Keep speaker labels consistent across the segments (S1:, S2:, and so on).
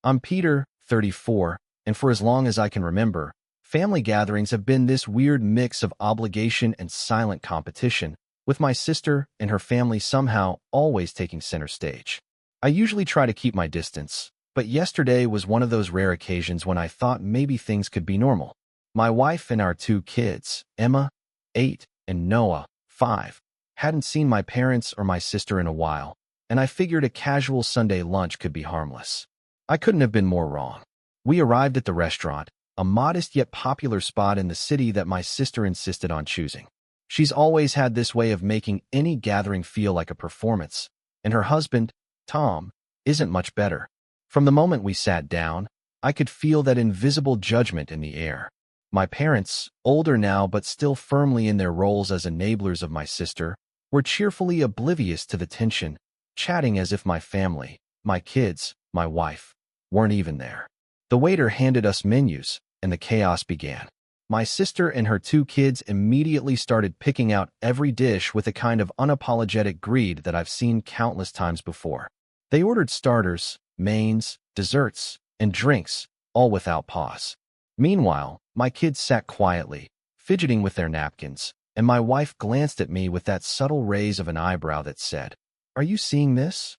S1: I'm Peter, 34, and for as long as I can remember, family gatherings have been this weird mix of obligation and silent competition, with my sister and her family somehow always taking center stage. I usually try to keep my distance, but yesterday was one of those rare occasions when I thought maybe things could be normal. My wife and our two kids, Emma, 8, and Noah, 5, hadn't seen my parents or my sister in a while, and I figured a casual Sunday lunch could be harmless. I couldn't have been more wrong. We arrived at the restaurant, a modest yet popular spot in the city that my sister insisted on choosing. She's always had this way of making any gathering feel like a performance, and her husband, Tom, isn't much better. From the moment we sat down, I could feel that invisible judgment in the air. My parents, older now but still firmly in their roles as enablers of my sister, were cheerfully oblivious to the tension, chatting as if my family, my kids, my wife, weren't even there. The waiter handed us menus, and the chaos began. My sister and her two kids immediately started picking out every dish with a kind of unapologetic greed that I've seen countless times before. They ordered starters, mains, desserts, and drinks, all without pause. Meanwhile, my kids sat quietly, fidgeting with their napkins, and my wife glanced at me with that subtle raise of an eyebrow that said, "Are you seeing this?"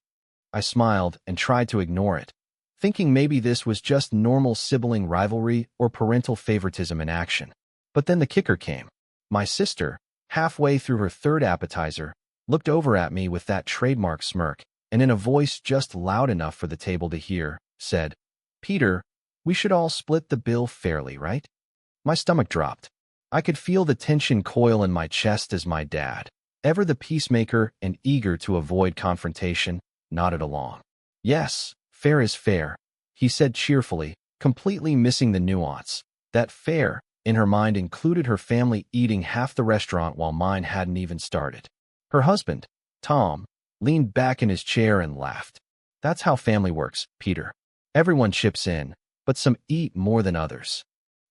S1: I smiled and tried to ignore it, thinking maybe this was just normal sibling rivalry or parental favoritism in action. But then the kicker came. My sister, halfway through her third appetizer, looked over at me with that trademark smirk, and in a voice just loud enough for the table to hear, said, "Peter, we should all split the bill fairly, right?" My stomach dropped. I could feel the tension coil in my chest as my dad, ever the peacemaker and eager to avoid confrontation, nodded along. "Yes, fair is fair," he said cheerfully, completely missing the nuance. That fair, in her mind, included her family eating half the restaurant while mine hadn't even started. Her husband, Tom, leaned back in his chair and laughed. "That's how family works, Peter. Everyone chips in, but some eat more than others."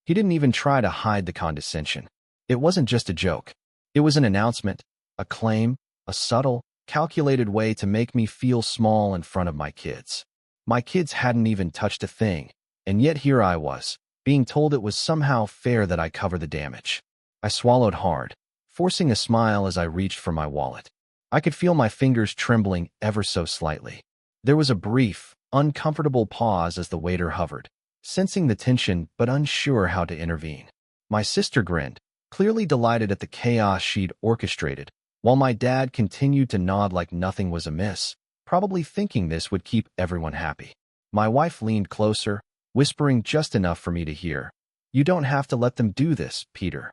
S1: He didn't even try to hide the condescension. It wasn't just a joke. It was an announcement, a claim, a subtle, calculated way to make me feel small in front of my kids. My kids hadn't even touched a thing, and yet here I was, being told it was somehow fair that I cover the damage. I swallowed hard, forcing a smile as I reached for my wallet. I could feel my fingers trembling ever so slightly. There was a brief, uncomfortable pause as the waiter hovered, sensing the tension but unsure how to intervene. My sister grinned, clearly delighted at the chaos she'd orchestrated, while my dad continued to nod like nothing was amiss, probably thinking this would keep everyone happy. My wife leaned closer, whispering just enough for me to hear, "You don't have to let them do this, Peter."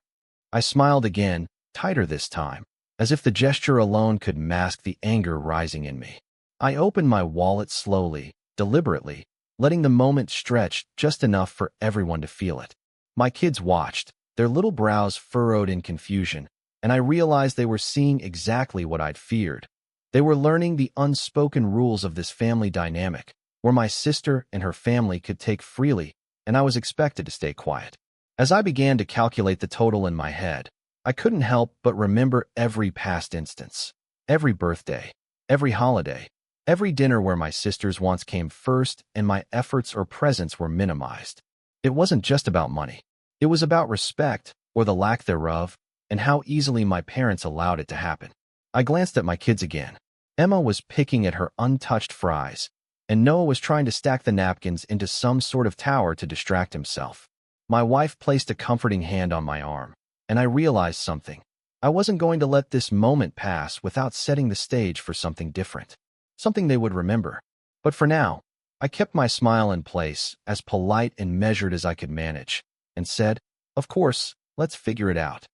S1: I smiled again, tighter this time, as if the gesture alone could mask the anger rising in me. I opened my wallet slowly, deliberately, letting the moment stretch just enough for everyone to feel it. My kids watched, their little brows furrowed in confusion, and I realized they were seeing exactly what I'd feared. They were learning the unspoken rules of this family dynamic, where my sister and her family could take freely, and I was expected to stay quiet. As I began to calculate the total in my head, I couldn't help but remember every past instance, every birthday, every holiday, every dinner where my sister's wants came first and my efforts or presence were minimized. It wasn't just about money. It was about respect, or the lack thereof, and how easily my parents allowed it to happen. I glanced at my kids again. Emma was picking at her untouched fries, and Noah was trying to stack the napkins into some sort of tower to distract himself. My wife placed a comforting hand on my arm, and I realized something. I wasn't going to let this moment pass without setting the stage for something different. Something they would remember. But for now, I kept my smile in place, as polite and measured as I could manage, and said, "Of course, let's figure it out."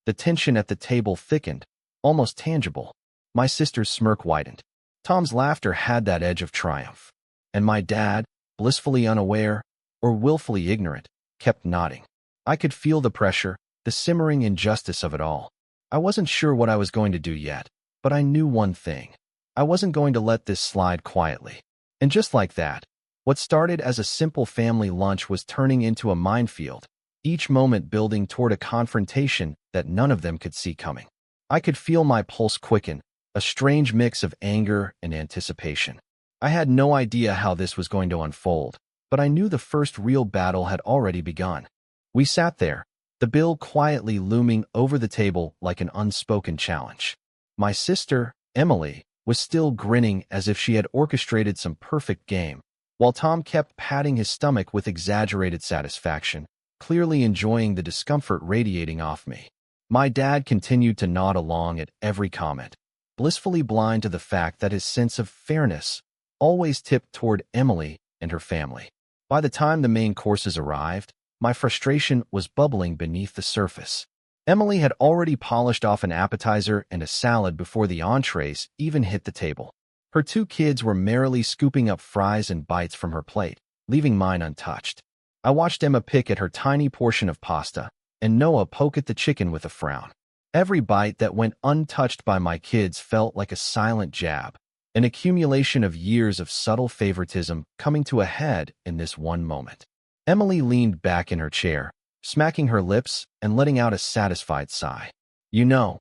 S1: The tension at the table thickened, almost tangible. My sister's smirk widened. Tom's laughter had that edge of triumph. And my dad, blissfully unaware, or willfully ignorant, kept nodding. I could feel the pressure, the simmering injustice of it all. I wasn't sure what I was going to do yet, but I knew one thing. I wasn't going to let this slide quietly. And just like that, what started as a simple family lunch was turning into a minefield, each moment building toward a confrontation that none of them could see coming. I could feel my pulse quicken, a strange mix of anger and anticipation. I had no idea how this was going to unfold, but I knew the first real battle had already begun. We sat there, the bill quietly looming over the table like an unspoken challenge. My sister, Emily, was still grinning as if she had orchestrated some perfect game, while Tom kept patting his stomach with exaggerated satisfaction, clearly enjoying the discomfort radiating off me. My dad continued to nod along at every comment, blissfully blind to the fact that his sense of fairness always tipped toward Emily and her family. By the time the main courses arrived, my frustration was bubbling beneath the surface. Emily had already polished off an appetizer and a salad before the entrees even hit the table. Her two kids were merrily scooping up fries and bites from her plate, leaving mine untouched. I watched Emma pick at her tiny portion of pasta, and Noah poke at the chicken with a frown. Every bite that went untouched by my kids felt like a silent jab, an accumulation of years of subtle favoritism coming to a head in this one moment. Emily leaned back in her chair, smacking her lips and letting out a satisfied sigh. "You know,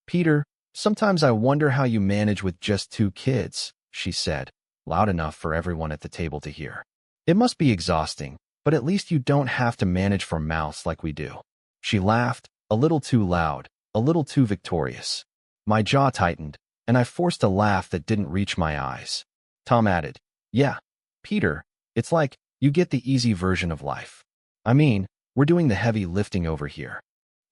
S1: Peter, sometimes I wonder how you manage with just 2 kids," she said, loud enough for everyone at the table to hear. "It must be exhausting, but at least you don't have to manage for mouths like we do." She laughed, a little too loud, a little too victorious. My jaw tightened, and I forced a laugh that didn't reach my eyes. Tom added, "Yeah, Peter, it's like you get the easy version of life. I mean, we're doing the heavy lifting over here."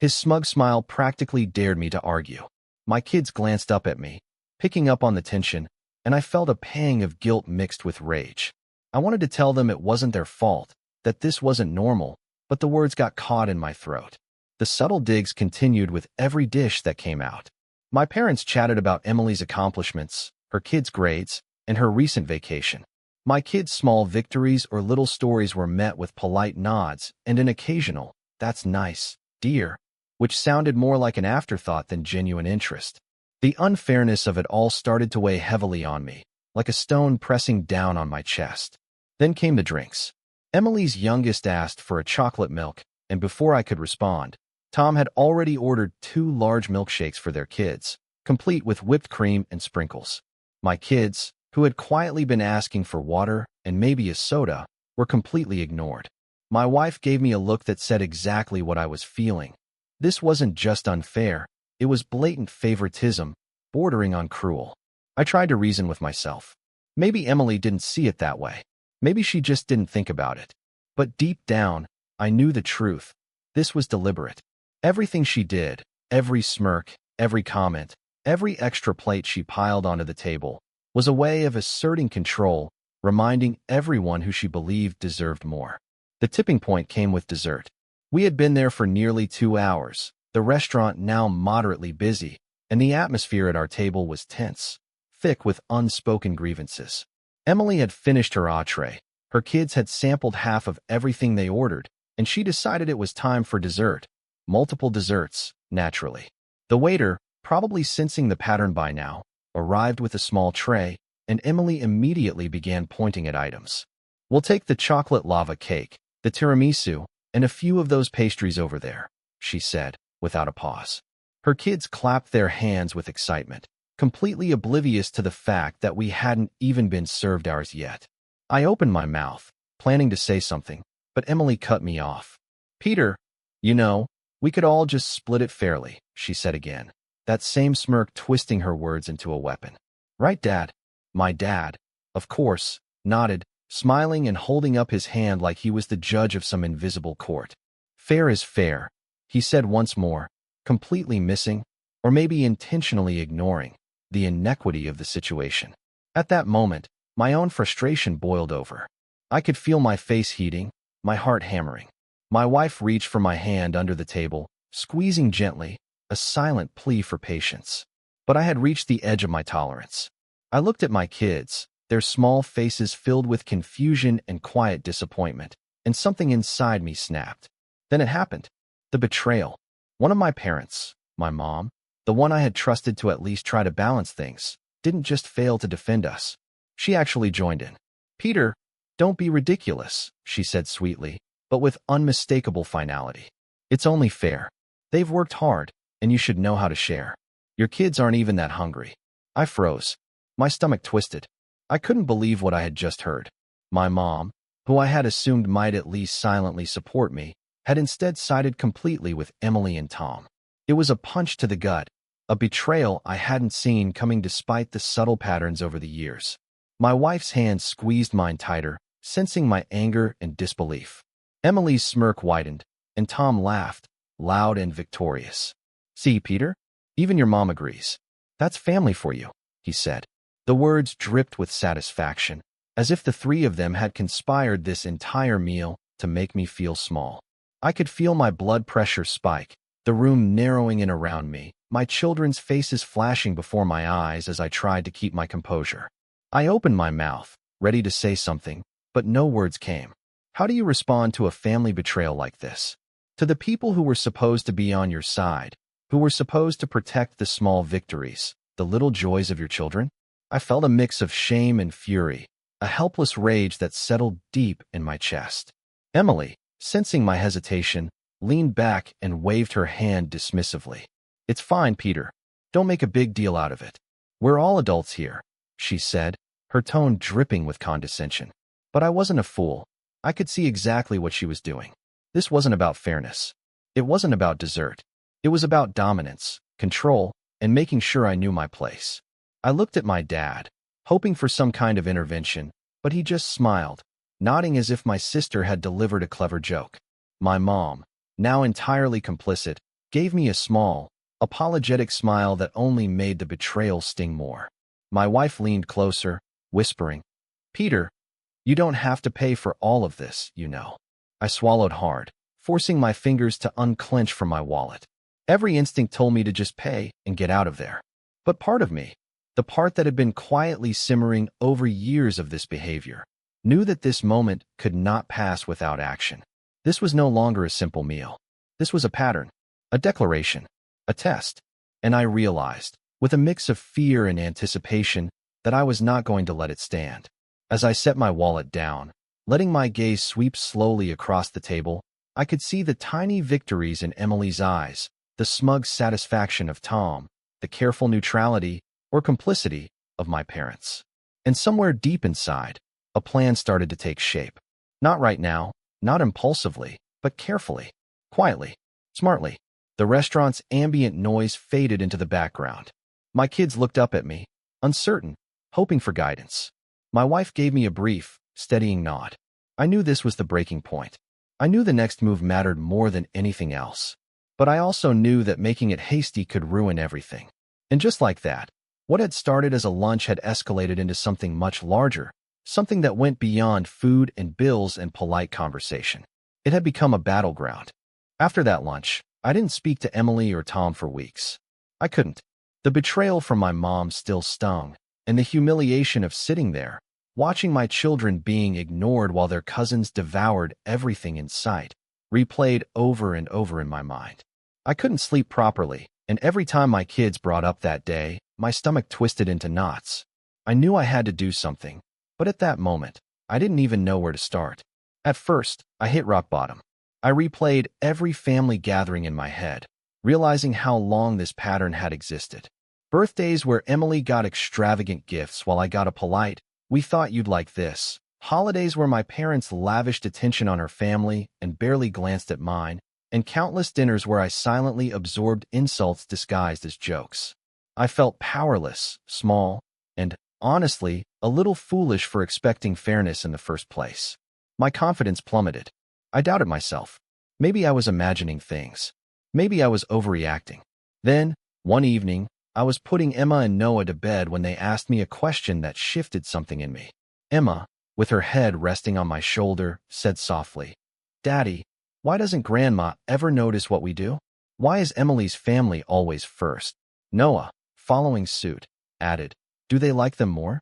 S1: His smug smile practically dared me to argue. My kids glanced up at me, picking up on the tension, and I felt a pang of guilt mixed with rage. I wanted to tell them it wasn't their fault, that this wasn't normal, but the words got caught in my throat. The subtle digs continued with every dish that came out. My parents chatted about Emily's accomplishments, her kids' grades, and her recent vacation. My kids' small victories or little stories were met with polite nods and an occasional, "That's nice, dear," which sounded more like an afterthought than genuine interest. The unfairness of it all started to weigh heavily on me, like a stone pressing down on my chest. Then came the drinks. Emily's youngest asked for a chocolate milk, and before I could respond, Tom had already ordered 2 large milkshakes for their kids, complete with whipped cream and sprinkles. My kids, who had quietly been asking for water and maybe a soda, were completely ignored. My wife gave me a look that said exactly what I was feeling. This wasn't just unfair, it was blatant favoritism, bordering on cruel. I tried to reason with myself. Maybe Emily didn't see it that way. Maybe she just didn't think about it. But deep down, I knew the truth. This was deliberate. Everything she did, every smirk, every comment, every extra plate she piled onto the table, was a way of asserting control, reminding everyone who she believed deserved more. The tipping point came with dessert. We had been there for nearly 2 hours, the restaurant now moderately busy, and the atmosphere at our table was tense, thick with unspoken grievances. Emily had finished her entree, her kids had sampled half of everything they ordered, and she decided it was time for dessert. Multiple desserts, naturally. The waiter, probably sensing the pattern by now, arrived with a small tray, and Emily immediately began pointing at items. "We'll take the chocolate lava cake, the tiramisu, and a few of those pastries over there," she said, without a pause. Her kids clapped their hands with excitement, completely oblivious to the fact that we hadn't even been served ours yet. I opened my mouth, planning to say something, but Emily cut me off. "Peter, you know, we could all just split it fairly," she said again, that same smirk twisting her words into a weapon. "Right, Dad?" My dad, of course, nodded, smiling and holding up his hand like he was the judge of some invisible court. "Fair is fair," he said once more, completely missing, or maybe intentionally ignoring, the inequity of the situation. At that moment, my own frustration boiled over. I could feel my face heating, my heart hammering. My wife reached for my hand under the table, squeezing gently, a silent plea for patience. But I had reached the edge of my tolerance. I looked at my kids, their small faces filled with confusion and quiet disappointment, and something inside me snapped. Then it happened. The betrayal. One of my parents, my mom, the one I had trusted to at least try to balance things, didn't just fail to defend us. She actually joined in. "Peter, don't be ridiculous," she said sweetly, but with unmistakable finality. "It's only fair. They've worked hard, and you should know how to share. Your kids aren't even that hungry." I froze. My stomach twisted. I couldn't believe what I had just heard. My mom, who I had assumed might at least silently support me, had instead sided completely with Emily and Tom. It was a punch to the gut, a betrayal I hadn't seen coming despite the subtle patterns over the years. My wife's hand squeezed mine tighter, sensing my anger and disbelief. Emily's smirk widened, and Tom laughed, loud and victorious. "See, Peter? Even your mom agrees. That's family for you," he said. The words dripped with satisfaction, as if the three of them had conspired this entire meal to make me feel small. I could feel my blood pressure spike, the room narrowing in around me, my children's faces flashing before my eyes as I tried to keep my composure. I opened my mouth, ready to say something, but no words came. How do you respond to a family betrayal like this? To the people who were supposed to be on your side, who were supposed to protect the small victories, the little joys of your children? I felt a mix of shame and fury, a helpless rage that settled deep in my chest. Emily, sensing my hesitation, leaned back and waved her hand dismissively. "It's fine, Peter. Don't make a big deal out of it. We're all adults here," she said, her tone dripping with condescension. But I wasn't a fool. I could see exactly what she was doing. This wasn't about fairness. It wasn't about dessert. It was about dominance, control, and making sure I knew my place. I looked at my dad, hoping for some kind of intervention, but he just smiled, nodding as if my sister had delivered a clever joke. My mom, now entirely complicit, gave me a small, apologetic smile that only made the betrayal sting more. My wife leaned closer, whispering, "Peter, you don't have to pay for all of this, you know." I swallowed hard, forcing my fingers to unclench from my wallet. Every instinct told me to just pay and get out of there. But part of me, the part that had been quietly simmering over years of this behavior, knew that this moment could not pass without action. This was no longer a simple meal. This was a pattern, a declaration, a test, and I realized, with a mix of fear and anticipation, that I was not going to let it stand. As I set my wallet down, letting my gaze sweep slowly across the table, I could see the tiny victories in Emily's eyes, the smug satisfaction of Tom, the careful neutrality or complicity of my parents. And somewhere deep inside, a plan started to take shape. Not right now, not impulsively, but carefully, quietly, smartly. The restaurant's ambient noise faded into the background. My kids looked up at me, uncertain, hoping for guidance. My wife gave me a brief, steadying nod. I knew this was the breaking point. I knew the next move mattered more than anything else. But I also knew that making it hasty could ruin everything. And just like that, what had started as a lunch had escalated into something much larger, something that went beyond food and bills and polite conversation. It had become a battleground. After that lunch, I didn't speak to Emily or Tom for weeks. I couldn't. The betrayal from my mom still stung, and the humiliation of sitting there, watching my children being ignored while their cousins devoured everything in sight, replayed over and over in my mind. I couldn't sleep properly, and every time my kids brought up that day, my stomach twisted into knots. I knew I had to do something, but at that moment, I didn't even know where to start. At first, I hit rock bottom. I replayed every family gathering in my head, realizing how long this pattern had existed. Birthdays where Emily got extravagant gifts while I got a polite, "We thought you'd like this." Holidays where my parents lavished attention on her family and barely glanced at mine, and countless dinners where I silently absorbed insults disguised as jokes. I felt powerless, small, and, honestly, a little foolish for expecting fairness in the first place. My confidence plummeted. I doubted myself. Maybe I was imagining things. Maybe I was overreacting. Then, one evening, I was putting Emma and Noah to bed when they asked me a question that shifted something in me. Emma, with her head resting on my shoulder, said softly, "Daddy, why doesn't Grandma ever notice what we do? Why is Emily's family always first?" Noah, following suit, added, "Do they like them more?"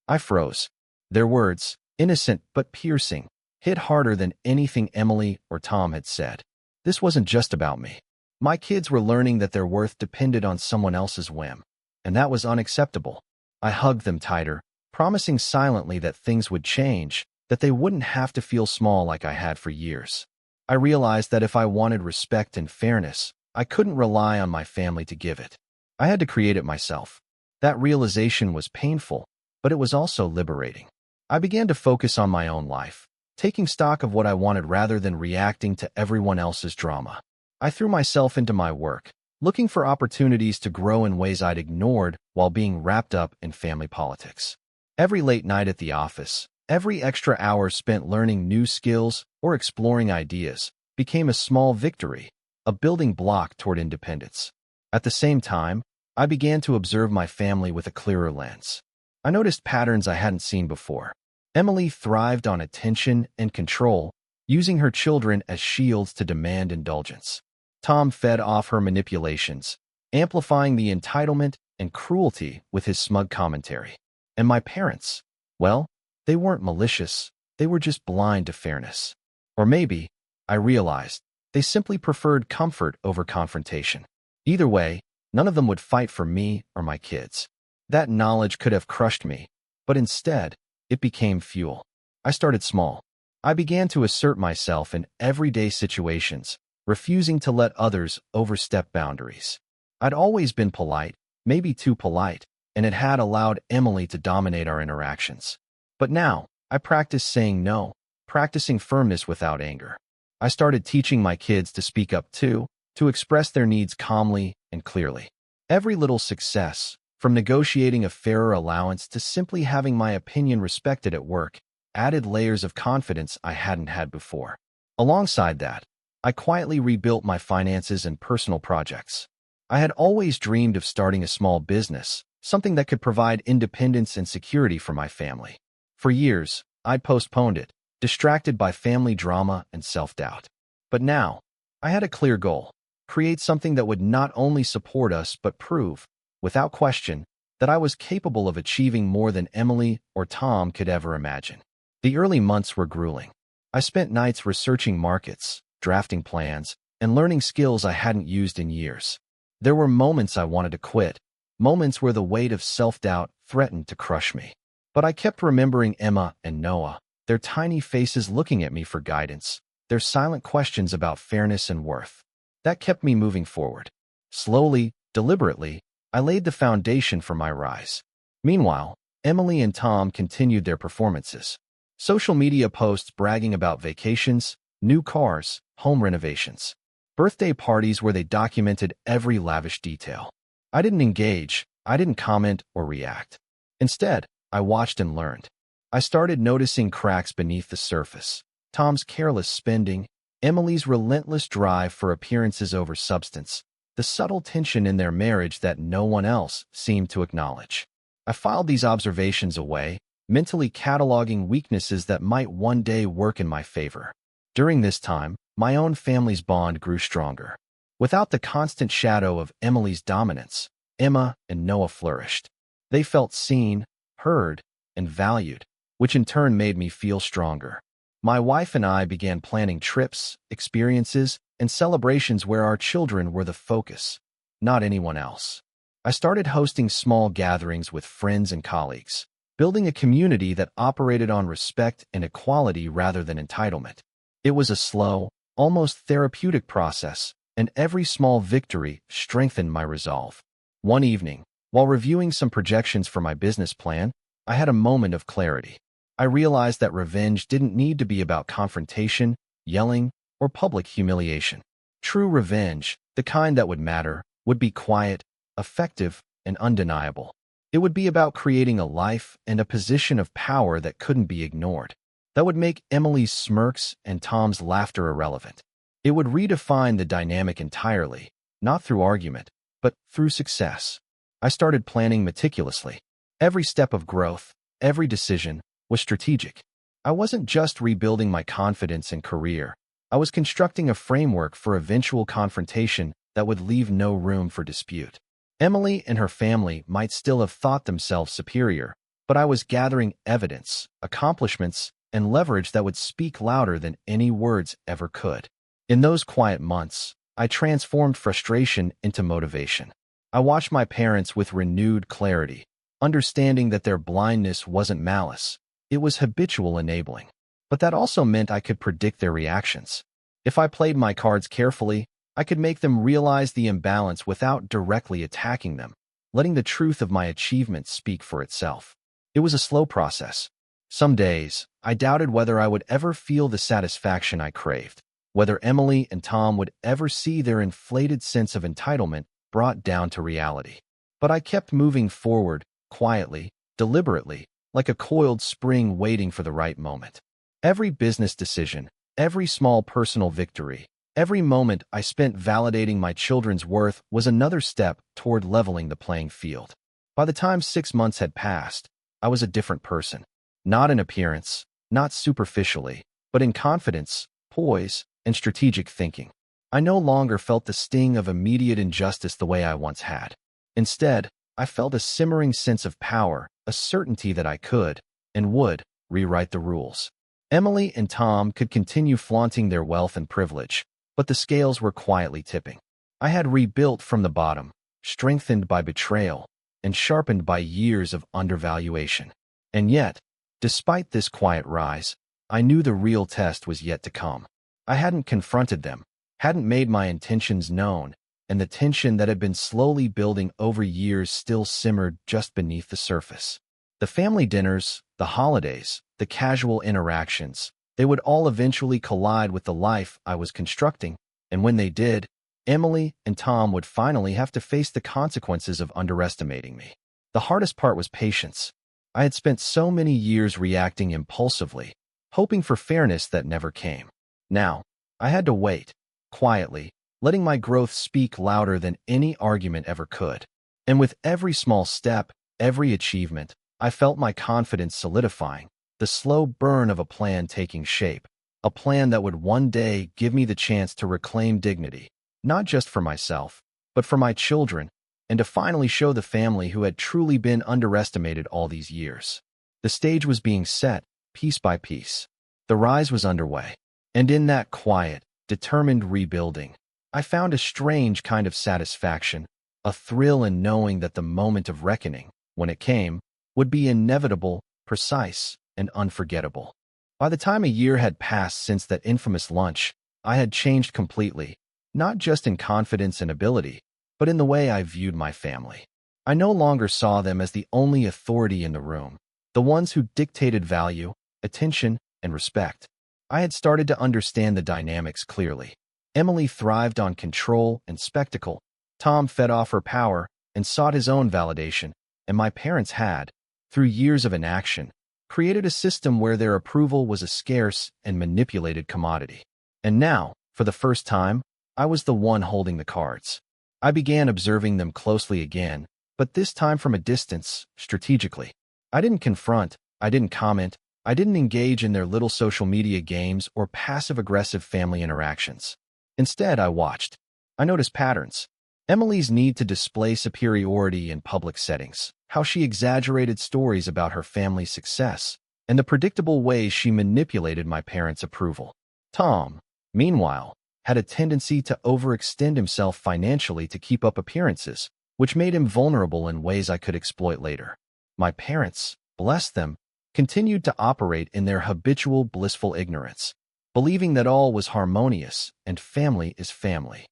S1: I froze. Their words, innocent but piercing, hit harder than anything Emily or Tom had said. This wasn't just about me. My kids were learning that their worth depended on someone else's whim, and that was unacceptable. I hugged them tighter, promising silently that things would change, that they wouldn't have to feel small like I had for years. I realized that if I wanted respect and fairness, I couldn't rely on my family to give it. I had to create it myself. That realization was painful, but it was also liberating. I began to focus on my own life, taking stock of what I wanted rather than reacting to everyone else's drama. I threw myself into my work, looking for opportunities to grow in ways I'd ignored while being wrapped up in family politics. Every late night at the office, every extra hour spent learning new skills or exploring ideas became a small victory, a building block toward independence. At the same time, I began to observe my family with a clearer lens. I noticed patterns I hadn't seen before. Emily thrived on attention and control, using her children as shields to demand indulgence. Tom fed off her manipulations, amplifying the entitlement and cruelty with his smug commentary. And my parents, well, they weren't malicious, they were just blind to fairness. Or maybe, I realized, they simply preferred comfort over confrontation. Either way, none of them would fight for me or my kids. That knowledge could have crushed me, but instead, it became fuel. I started small. I began to assert myself in everyday situations, refusing to let others overstep boundaries. I'd always been polite, maybe too polite, and it had allowed Emily to dominate our interactions. But now, I practiced saying no, practicing firmness without anger. I started teaching my kids to speak up too, to express their needs calmly and clearly. Every little success, from negotiating a fairer allowance to simply having my opinion respected at work, added layers of confidence I hadn't had before. Alongside that, I quietly rebuilt my finances and personal projects. I had always dreamed of starting a small business, something that could provide independence and security for my family. For years, I'd postponed it, distracted by family drama and self-doubt. But now, I had a clear goal: create something that would not only support us but prove, without question, that I was capable of achieving more than Emily or Tom could ever imagine. The early months were grueling. I spent nights researching markets, drafting plans, and learning skills I hadn't used in years. There were moments I wanted to quit, moments where the weight of self-doubt threatened to crush me. But I kept remembering Emma and Noah, their tiny faces looking at me for guidance, their silent questions about fairness and worth. That kept me moving forward. Slowly, deliberately, I laid the foundation for my rise. Meanwhile, Emily and Tom continued their performances. Social media posts bragging about vacations, new cars, home renovations, birthday parties where they documented every lavish detail. I didn't engage, I didn't comment or react. Instead, I watched and learned. I started noticing cracks beneath the surface. Tom's careless spending, Emily's relentless drive for appearances over substance, the subtle tension in their marriage that no one else seemed to acknowledge. I filed these observations away, mentally cataloging weaknesses that might one day work in my favor. During this time, my own family's bond grew stronger. Without the constant shadow of Emily's dominance, Emma and Noah flourished. They felt seen, heard, and valued, which in turn made me feel stronger. My wife and I began planning trips, experiences, and celebrations where our children were the focus, not anyone else. I started hosting small gatherings with friends and colleagues, building a community that operated on respect and equality rather than entitlement. It was a slow, almost therapeutic process, and every small victory strengthened my resolve. One evening, while reviewing some projections for my business plan, I had a moment of clarity. I realized that revenge didn't need to be about confrontation, yelling, or public humiliation. True revenge, the kind that would matter, would be quiet, effective, and undeniable. It would be about creating a life and a position of power that couldn't be ignored. That would make Emily's smirks and Tom's laughter irrelevant. It would redefine the dynamic entirely, not through argument, but through success. I started planning meticulously. Every step of growth, every decision, was strategic. I wasn't just rebuilding my confidence and career. I was constructing a framework for eventual confrontation that would leave no room for dispute. Emily and her family might still have thought themselves superior, but I was gathering evidence, accomplishments, and leverage that would speak louder than any words ever could. In those quiet months, I transformed frustration into motivation. I watched my parents with renewed clarity, understanding that their blindness wasn't malice, it was habitual enabling. But that also meant I could predict their reactions. If I played my cards carefully, I could make them realize the imbalance without directly attacking them, letting the truth of my achievements speak for itself. It was a slow process. Some days, I doubted whether I would ever feel the satisfaction I craved, whether Emily and Tom would ever see their inflated sense of entitlement brought down to reality. But I kept moving forward, quietly, deliberately, like a coiled spring waiting for the right moment. Every business decision, every small personal victory, every moment I spent validating my children's worth was another step toward leveling the playing field. By the time 6 months had passed, I was a different person. Not in appearance, not superficially, but in confidence, poise, and strategic thinking. I no longer felt the sting of immediate injustice the way I once had. Instead, I felt a simmering sense of power, a certainty that I could, and would, rewrite the rules. Emily and Tom could continue flaunting their wealth and privilege, but the scales were quietly tipping. I had rebuilt from the bottom, strengthened by betrayal, and sharpened by years of undervaluation. And yet, despite this quiet rise, I knew the real test was yet to come. I hadn't confronted them, hadn't made my intentions known, and the tension that had been slowly building over years still simmered just beneath the surface. The family dinners, the holidays, the casual interactions, they would all eventually collide with the life I was constructing, and when they did, Emily and Tom would finally have to face the consequences of underestimating me. The hardest part was patience. I had spent so many years reacting impulsively, hoping for fairness that never came. Now, I had to wait, quietly, letting my growth speak louder than any argument ever could. And with every small step, every achievement, I felt my confidence solidifying, the slow burn of a plan taking shape, a plan that would one day give me the chance to reclaim dignity, not just for myself, but for my children, and to finally show the family who had truly been underestimated all these years. The stage was being set, piece by piece. The rise was underway, and in that quiet, determined rebuilding, I found a strange kind of satisfaction, a thrill in knowing that the moment of reckoning, when it came, would be inevitable, precise, and unforgettable. By the time a year had passed since that infamous lunch, I had changed completely, not just in confidence and ability, but in the way I viewed my family. I no longer saw them as the only authority in the room, the ones who dictated value, attention, and respect. I had started to understand the dynamics clearly. Emily thrived on control and spectacle. Tom fed off her power and sought his own validation, and my parents had, through years of inaction, created a system where their approval was a scarce and manipulated commodity. And now, for the first time, I was the one holding the cards. I began observing them closely again, but this time from a distance, strategically. I didn't confront, I didn't comment, I didn't engage in their little social media games or passive-aggressive family interactions. Instead, I watched. I noticed patterns. Emily's need to display superiority in public settings, how she exaggerated stories about her family's success, and the predictable ways she manipulated my parents' approval. Tom, meanwhile, had a tendency to overextend himself financially to keep up appearances, which made him vulnerable in ways I could exploit later. My parents, bless them, continued to operate in their habitual blissful ignorance, believing that all was harmonious and family is family.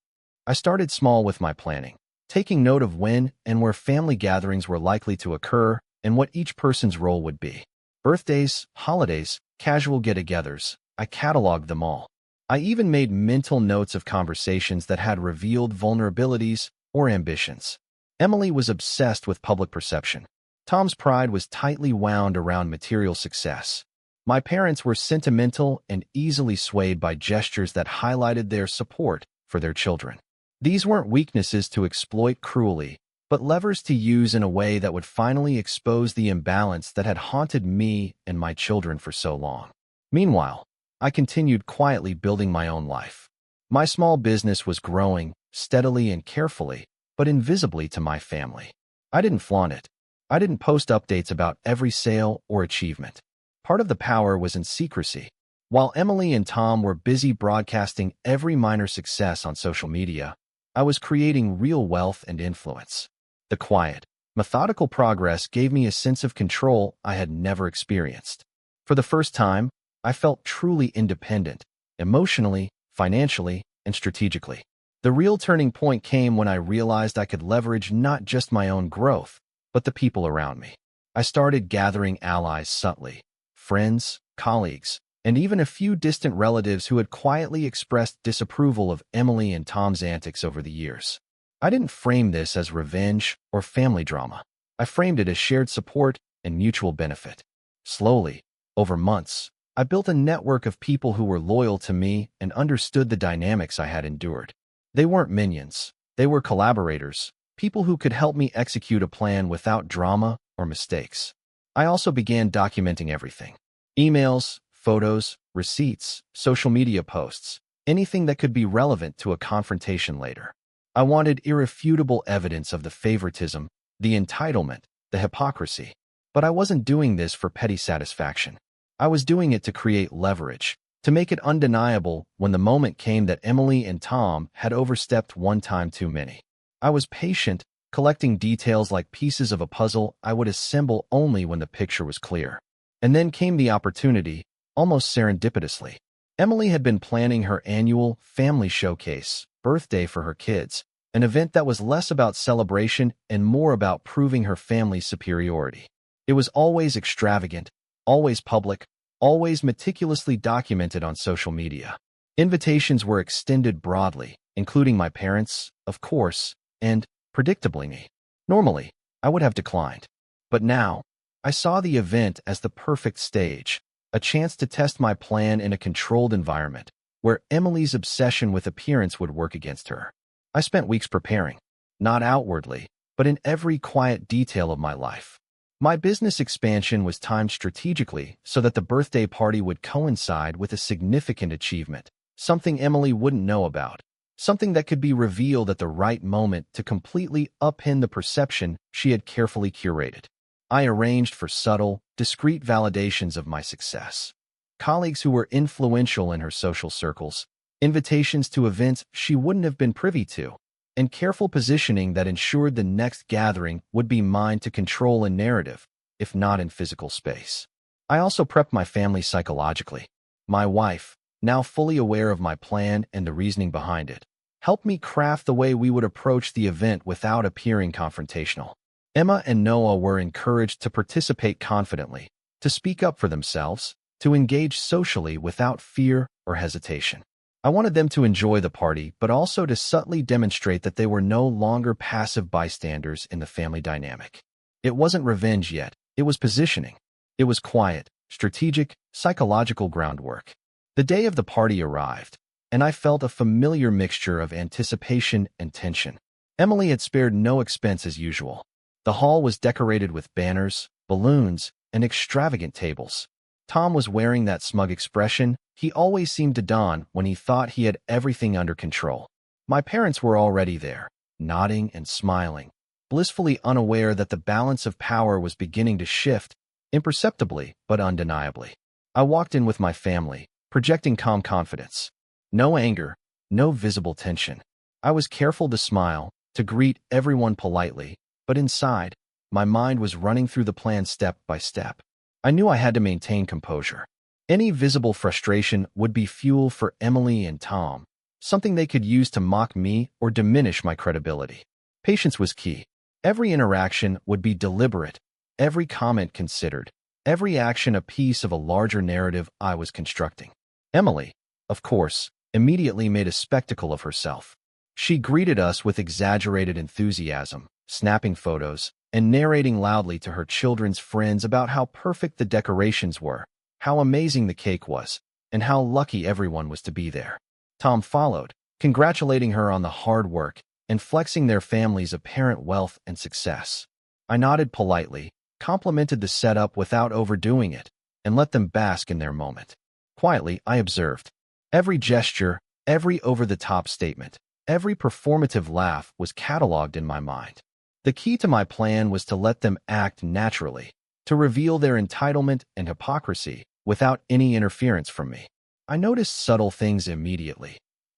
S1: I started small with my planning, taking note of when and where family gatherings were likely to occur and what each person's role would be. Birthdays, holidays, casual get-togethers, I cataloged them all. I even made mental notes of conversations that had revealed vulnerabilities or ambitions. Emily was obsessed with public perception. Tom's pride was tightly wound around material success. My parents were sentimental and easily swayed by gestures that highlighted their support for their children. These weren't weaknesses to exploit cruelly, but levers to use in a way that would finally expose the imbalance that had haunted me and my children for so long. Meanwhile, I continued quietly building my own life. My small business was growing, steadily and carefully, but invisibly to my family. I didn't flaunt it. I didn't post updates about every sale or achievement. Part of the power was in secrecy. While Emily and Tom were busy broadcasting every minor success on social media, I was creating real wealth and influence. The quiet, methodical progress gave me a sense of control I had never experienced. For the first time, I felt truly independent, emotionally, financially, and strategically. The real turning point came when I realized I could leverage not just my own growth, but the people around me. I started gathering allies subtly, friends, colleagues, and even a few distant relatives who had quietly expressed disapproval of Emily and Tom's antics over the years. I didn't frame this as revenge or family drama. I framed it as shared support and mutual benefit. Slowly, over months, I built a network of people who were loyal to me and understood the dynamics I had endured. They weren't minions. They were collaborators, people who could help me execute a plan without drama or mistakes. I also began documenting everything. Emails, photos, receipts, social media posts, anything that could be relevant to a confrontation later. I wanted irrefutable evidence of the favoritism, the entitlement, the hypocrisy. But I wasn't doing this for petty satisfaction. I was doing it to create leverage, to make it undeniable when the moment came that Emily and Tom had overstepped one time too many. I was patient, collecting details like pieces of a puzzle I would assemble only when the picture was clear. And then came the opportunity, almost serendipitously. Emily had been planning her annual family showcase, birthday for her kids, an event that was less about celebration and more about proving her family's superiority. It was always extravagant, always public, always meticulously documented on social media. Invitations were extended broadly, including my parents, of course, and, predictably, me. Normally, I would have declined. But now, I saw the event as the perfect stage, a chance to test my plan in a controlled environment, where Emily's obsession with appearance would work against her. I spent weeks preparing, not outwardly, but in every quiet detail of my life. My business expansion was timed strategically so that the birthday party would coincide with a significant achievement, something Emily wouldn't know about, something that could be revealed at the right moment to completely upend the perception she had carefully curated. I arranged for subtle, discreet validations of my success. Colleagues who were influential in her social circles, invitations to events she wouldn't have been privy to, and careful positioning that ensured the next gathering would be mine to control in narrative, if not in physical space. I also prepped my family psychologically. My wife, now fully aware of my plan and the reasoning behind it, helped me craft the way we would approach the event without appearing confrontational. Emma and Noah were encouraged to participate confidently, to speak up for themselves, to engage socially without fear or hesitation. I wanted them to enjoy the party, but also to subtly demonstrate that they were no longer passive bystanders in the family dynamic. It wasn't revenge yet, it was positioning. It was quiet, strategic, psychological groundwork. The day of the party arrived, and I felt a familiar mixture of anticipation and tension. Emily had spared no expense as usual. The hall was decorated with banners, balloons, and extravagant tables. Tom was wearing that smug expression he always seemed to don when he thought he had everything under control. My parents were already there, nodding and smiling, blissfully unaware that the balance of power was beginning to shift, imperceptibly but undeniably. I walked in with my family, projecting calm confidence. No anger, no visible tension. I was careful to smile, to greet everyone politely, but inside, my mind was running through the plan step by step. I knew I had to maintain composure. Any visible frustration would be fuel for Emily and Tom, something they could use to mock me or diminish my credibility. Patience was key. Every interaction would be deliberate, every comment considered, every action a piece of a larger narrative I was constructing. Emily, of course, immediately made a spectacle of herself. She greeted us with exaggerated enthusiasm, snapping photos, and narrating loudly to her children's friends about how perfect the decorations were, how amazing the cake was, and how lucky everyone was to be there. Tom followed, congratulating her on the hard work and flexing their family's apparent wealth and success. I nodded politely, complimented the setup without overdoing it, and let them bask in their moment. Quietly, I observed. Every gesture, every over-the-top statement, every performative laugh was cataloged in my mind. The key to my plan was to let them act naturally, to reveal their entitlement and hypocrisy without any interference from me. I noticed subtle things immediately.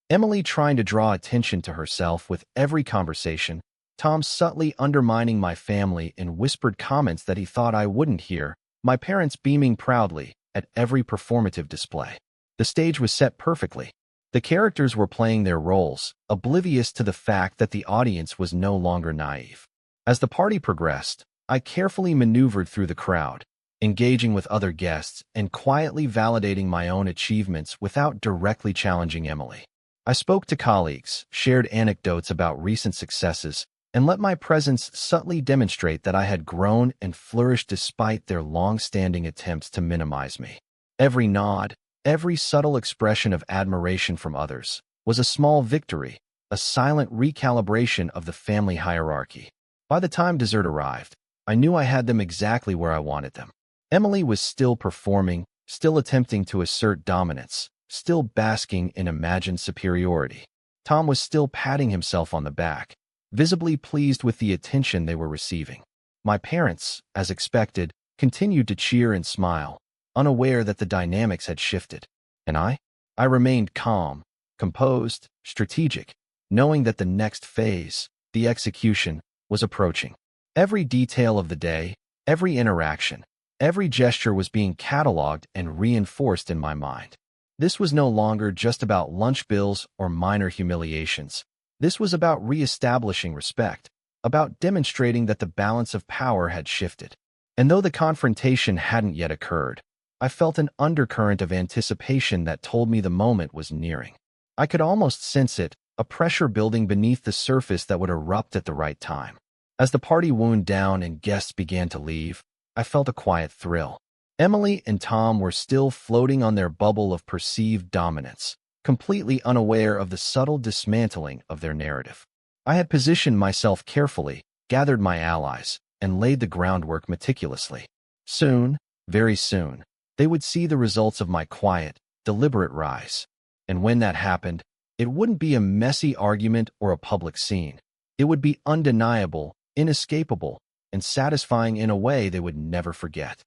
S1: Emily trying to draw attention to herself with every conversation, Tom subtly undermining my family in whispered comments that he thought I wouldn't hear, my parents beaming proudly at every performative display. The stage was set perfectly. The characters were playing their roles, oblivious to the fact that the audience was no longer naive. As the party progressed, I carefully maneuvered through the crowd, engaging with other guests, and quietly validating my own achievements without directly challenging Emily. I spoke to colleagues, shared anecdotes about recent successes, and let my presence subtly demonstrate that I had grown and flourished despite their long-standing attempts to minimize me. Every nod, every subtle expression of admiration from others, was a small victory, a silent recalibration of the family hierarchy. By the time dessert arrived, I knew I had them exactly where I wanted them. Emily was still performing, still attempting to assert dominance, still basking in imagined superiority. Tom was still patting himself on the back, visibly pleased with the attention they were receiving. My parents, as expected, continued to cheer and smile, unaware that the dynamics had shifted. And I remained calm, composed, strategic, knowing that the next phase, the execution, was approaching. Every detail of the day, every interaction, every gesture was being cataloged and reinforced in my mind. This was no longer just about lunch bills or minor humiliations. This was about reestablishing respect, about demonstrating that the balance of power had shifted. And though the confrontation hadn't yet occurred, I felt an undercurrent of anticipation that told me the moment was nearing. I could almost sense it, a pressure building beneath the surface that would erupt at the right time. As the party wound down and guests began to leave, I felt a quiet thrill. Emily and Tom were still floating on their bubble of perceived dominance, completely unaware of the subtle dismantling of their narrative. I had positioned myself carefully, gathered my allies, and laid the groundwork meticulously. Soon, very soon, they would see the results of my quiet, deliberate rise. And when that happened, it wouldn't be a messy argument or a public scene. It would be undeniable, inescapable, and satisfying in a way they would never forget.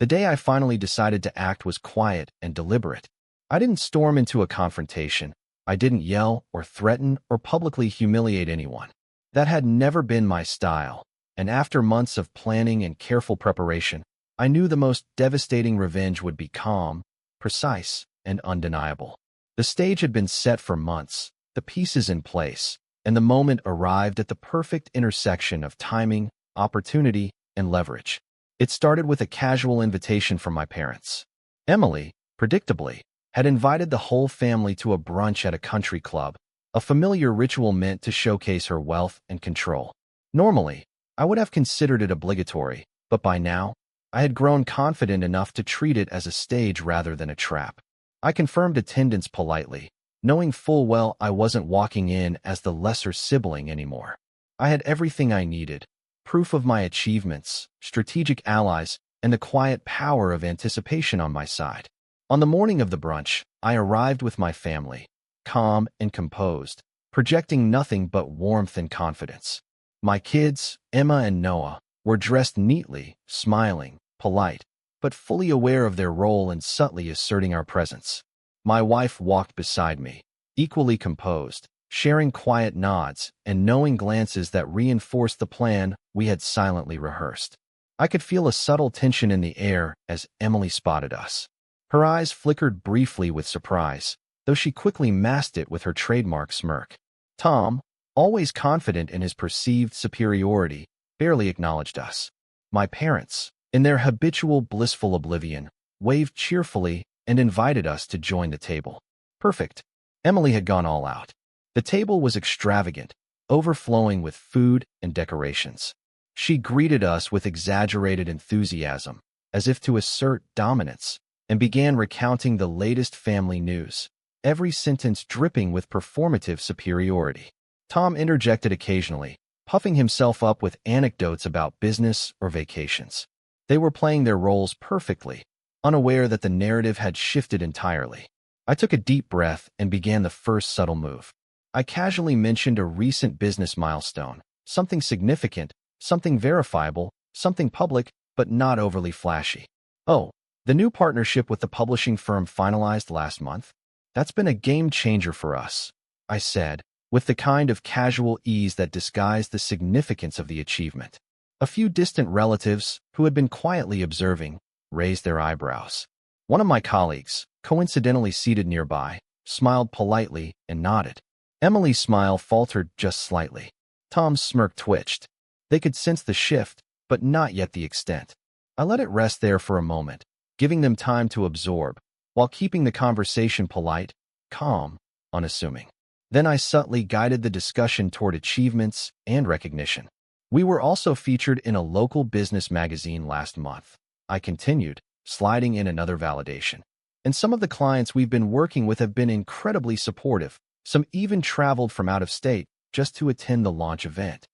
S1: The day I finally decided to act was quiet and deliberate. I didn't storm into a confrontation. I didn't yell or threaten or publicly humiliate anyone. That had never been my style, and after months of planning and careful preparation, I knew the most devastating revenge would be calm, precise, and undeniable. The stage had been set for months, the pieces in place, and the moment arrived at the perfect intersection of timing, opportunity, and leverage. It started with a casual invitation from my parents. Emily, predictably, had invited the whole family to a brunch at a country club, a familiar ritual meant to showcase her wealth and control. Normally, I would have considered it obligatory, but by now, I had grown confident enough to treat it as a stage rather than a trap. I confirmed attendance politely, knowing full well I wasn't walking in as the lesser sibling anymore. I had everything I needed, proof of my achievements, strategic allies, and the quiet power of anticipation on my side. On the morning of the brunch, I arrived with my family, calm and composed, projecting nothing but warmth and confidence. My kids, Emma and Noah, were dressed neatly, smiling, polite, but fully aware of their role in subtly asserting our presence. My wife walked beside me, equally composed, sharing quiet nods and knowing glances that reinforced the plan we had silently rehearsed. I could feel a subtle tension in the air as Emily spotted us. Her eyes flickered briefly with surprise, though she quickly masked it with her trademark smirk. Tom, always confident in his perceived superiority, barely acknowledged us. My parents, in their habitual blissful oblivion, waved cheerfully and invited us to join the table. Perfect. Emily had gone all out. The table was extravagant, overflowing with food and decorations. She greeted us with exaggerated enthusiasm, as if to assert dominance, and began recounting the latest family news, every sentence dripping with performative superiority. Tom interjected occasionally, puffing himself up with anecdotes about business or vacations. They were playing their roles perfectly, unaware that the narrative had shifted entirely. I took a deep breath and began the first subtle move. I casually mentioned a recent business milestone, something significant, something verifiable, something public, but not overly flashy. Oh, the new partnership with the publishing firm finalized last month? That's been a game changer for us, I said, with the kind of casual ease that disguised the significance of the achievement. A few distant relatives, who had been quietly observing, raised their eyebrows. One of my colleagues, coincidentally seated nearby, smiled politely and nodded. Emily's smile faltered just slightly. Tom's smirk twitched. They could sense the shift, but not yet the extent. I let it rest there for a moment, giving them time to absorb, while keeping the conversation polite, calm, unassuming. Then I subtly guided the discussion toward achievements and recognition. We were also featured in a local business magazine last month. I continued, sliding in another validation. And some of the clients we've been working with have been incredibly supportive. Some even traveled from out of state just to attend the launch event.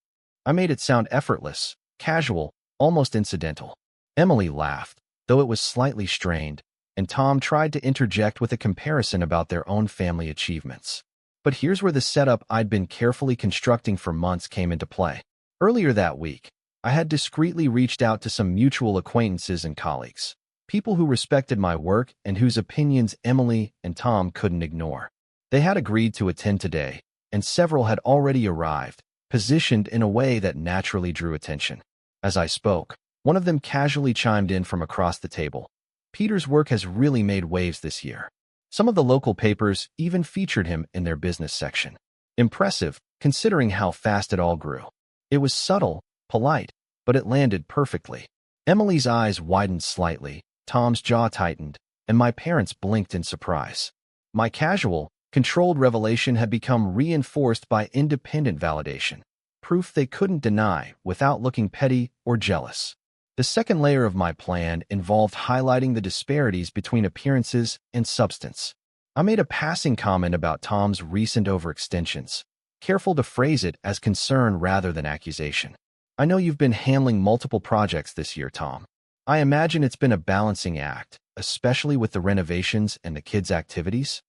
S1: I made it sound effortless, casual, almost incidental. Emily laughed, though it was slightly strained, and Tom tried to interject with a comparison about their own family achievements. But here's where the setup I'd been carefully constructing for months came into play. Earlier that week, I had discreetly reached out to some mutual acquaintances and colleagues, people who respected my work and whose opinions Emily and Tom couldn't ignore. They had agreed to attend today, and several had already arrived, positioned in a way that naturally drew attention. As I spoke, one of them casually chimed in from across the table. Peter's work has really made waves this year. Some of the local papers even featured him in their business section. Impressive, considering how fast it all grew. It was subtle, polite, but it landed perfectly. Emily's eyes widened slightly, Tom's jaw tightened, and my parents blinked in surprise. My casual, controlled revelation had become reinforced by independent validation, proof they couldn't deny without looking petty or jealous. The second layer of my plan involved highlighting the disparities between appearances and substance. I made a passing comment about Tom's recent overextensions, careful to phrase it as concern rather than accusation. I know you've been handling multiple projects this year, Tom. I imagine it's been a balancing act, especially with the renovations and the kids' activities.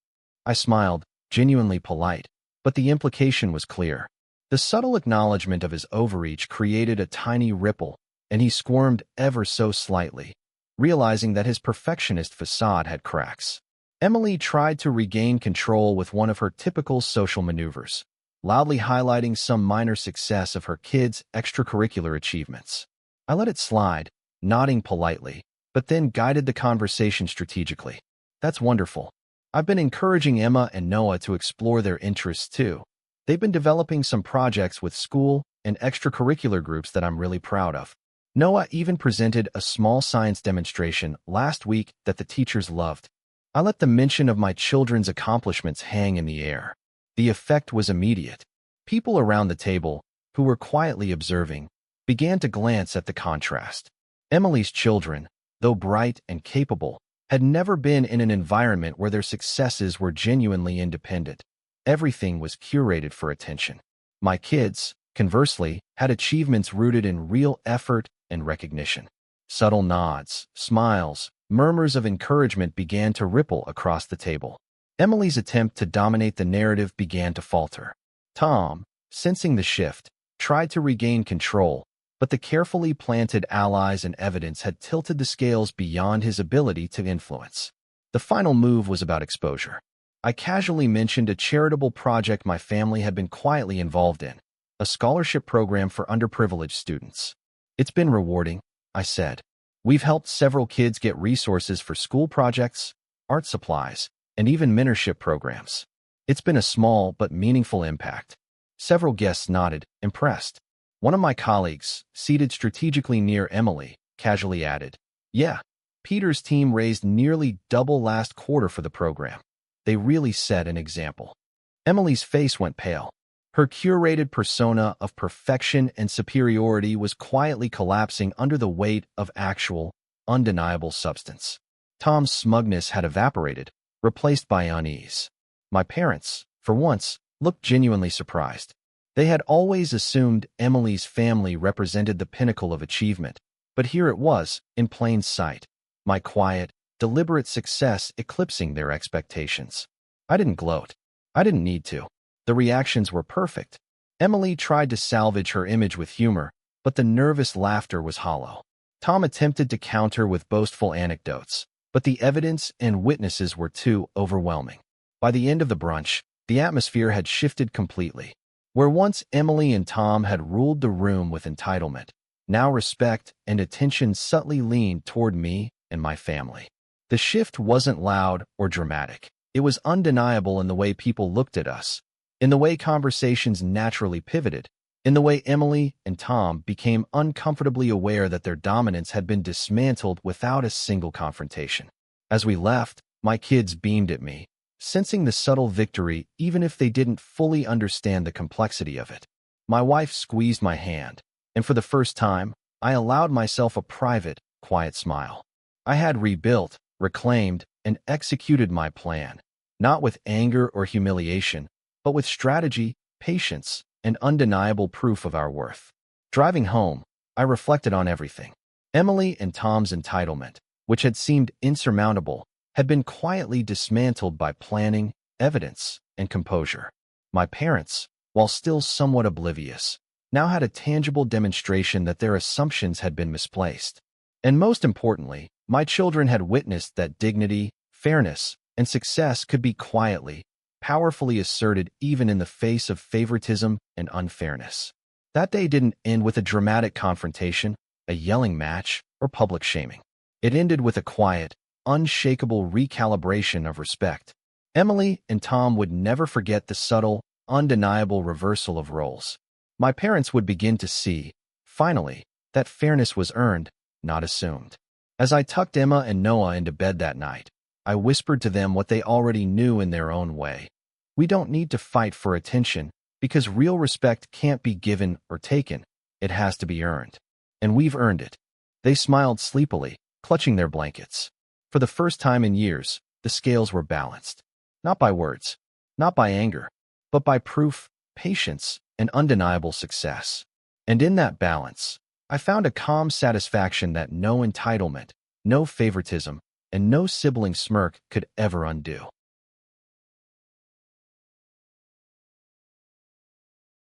S1: I smiled, genuinely polite, but the implication was clear. The subtle acknowledgement of his overreach created a tiny ripple, and he squirmed ever so slightly, realizing that his perfectionist facade had cracks. Emily tried to regain control with one of her typical social maneuvers, loudly highlighting some minor success of her kids' extracurricular achievements. I let it slide, nodding politely, but then guided the conversation strategically. That's wonderful. I've been encouraging Emma and Noah to explore their interests too. They've been developing some projects with school and extracurricular groups that I'm really proud of. Noah even presented a small science demonstration last week that the teachers loved. I let the mention of my children's accomplishments hang in the air. The effect was immediate. People around the table, who were quietly observing, began to glance at the contrast. Emily's children, though bright and capable, had never been in an environment where their successes were genuinely independent. Everything was curated for attention. My kids, conversely, had achievements rooted in real effort and recognition. Subtle nods, smiles, murmurs of encouragement began to ripple across the table. Emily's attempt to dominate the narrative began to falter. Tom, sensing the shift, tried to regain control, but the carefully planted allies and evidence had tilted the scales beyond his ability to influence. The final move was about exposure. I casually mentioned a charitable project my family had been quietly involved in, a scholarship program for underprivileged students. It's been rewarding, I said. We've helped several kids get resources for school projects, art supplies, and even mentorship programs. It's been a small but meaningful impact. Several guests nodded, impressed. One of my colleagues, seated strategically near Emily, casually added, "Yeah, Peter's team raised nearly double last quarter for the program. They really set an example." Emily's face went pale. Her curated persona of perfection and superiority was quietly collapsing under the weight of actual, undeniable substance. Tom's smugness had evaporated, replaced by unease. My parents, for once, looked genuinely surprised. They had always assumed Emily's family represented the pinnacle of achievement, but here it was, in plain sight. My quiet, deliberate success eclipsing their expectations. I didn't gloat. I didn't need to. The reactions were perfect. Emily tried to salvage her image with humor, but the nervous laughter was hollow. Tom attempted to counter with boastful anecdotes, but the evidence and witnesses were too overwhelming. By the end of the brunch, the atmosphere had shifted completely. Where once Emily and Tom had ruled the room with entitlement, now respect and attention subtly leaned toward me and my family. The shift wasn't loud or dramatic. It was undeniable in the way people looked at us, in the way conversations naturally pivoted, in the way Emily and Tom became uncomfortably aware that their dominance had been dismantled without a single confrontation. As we left, my kids beamed at me, sensing the subtle victory even if they didn't fully understand the complexity of it. My wife squeezed my hand, and for the first time, I allowed myself a private, quiet smile. I had rebuilt, reclaimed, and executed my plan, not with anger or humiliation, but with strategy, patience, and undeniable proof of our worth. Driving home, I reflected on everything. Emily and Tom's entitlement, which had seemed insurmountable, had been quietly dismantled by planning, evidence, and composure. My parents, while still somewhat oblivious, now had a tangible demonstration that their assumptions had been misplaced. And most importantly, my children had witnessed that dignity, fairness, and success could be quietly, powerfully asserted even in the face of favoritism and unfairness. That day didn't end with a dramatic confrontation, a yelling match, or public shaming. It ended with a quiet, unshakable recalibration of respect. Emily and Tom would never forget the subtle, undeniable reversal of roles. My parents would begin to see, finally, that fairness was earned, not assumed. As I tucked Emma and Noah into bed that night, I whispered to them what they already knew in their own way. We don't need to fight for attention, because real respect can't be given or taken. It has to be earned. And we've earned it. They smiled sleepily, clutching their blankets. For the first time in years, the scales were balanced. Not by words, not by anger, but by proof, patience, and undeniable success. And in that balance, I found a calm satisfaction that no entitlement, no favoritism, and no sibling smirk could ever undo.